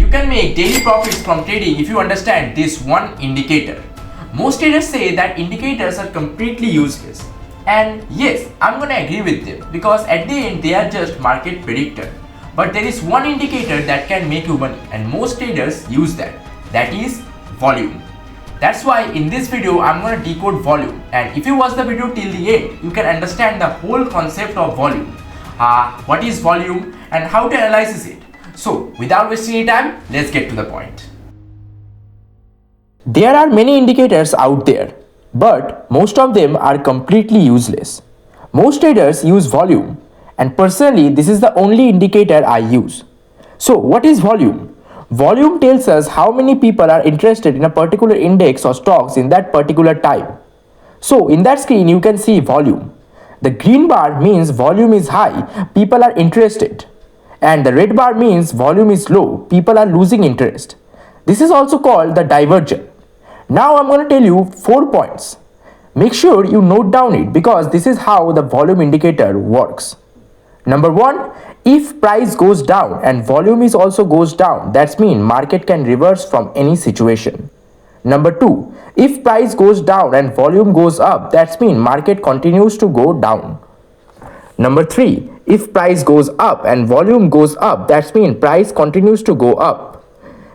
You can make daily profits from trading if you understand this one indicator. Most traders say that indicators are completely useless. And yes, I'm gonna agree with them because at the end they are just market predictor. But there is one indicator that can make you money and most traders use that. That is volume. That's why in this video I'm gonna decode volume, and if you watch the video till the end, you can understand the whole concept of volume. What is volume and how to analyze it. So without wasting any time, let's get to the point. There are many indicators out there, but most of them are completely useless. Most traders use volume, and personally this is the only indicator I use. So what is volume? Volume tells us how many people are interested in a particular index or stocks in that particular time. So in that screen you can see volume. The green bar means volume is high, people are interested. And the red bar means volume is low, people are losing interest. This is also called the divergence. Now I'm going to tell you 4 points. Make sure you note down it because this is how the volume indicator works. Number 1, if price goes down and volume is also goes down, that means market can reverse from any situation. Number 2, if price goes down and volume goes up, that means market continues to go down. Number 3, if price goes up and volume goes up, that means price continues to go up.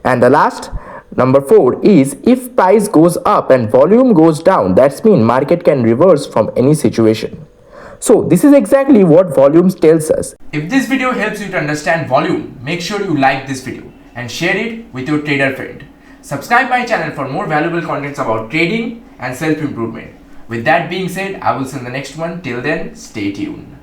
And the last, number 4 is if price goes up and volume goes down, that means market can reverse from any situation. So this is exactly what volume tells us. If this video helps you to understand volume, make sure you like this video and share it with your trader friend. Subscribe my channel for more valuable contents about trading and self-improvement. With that being said, I will see you in the next one. Till then, stay tuned.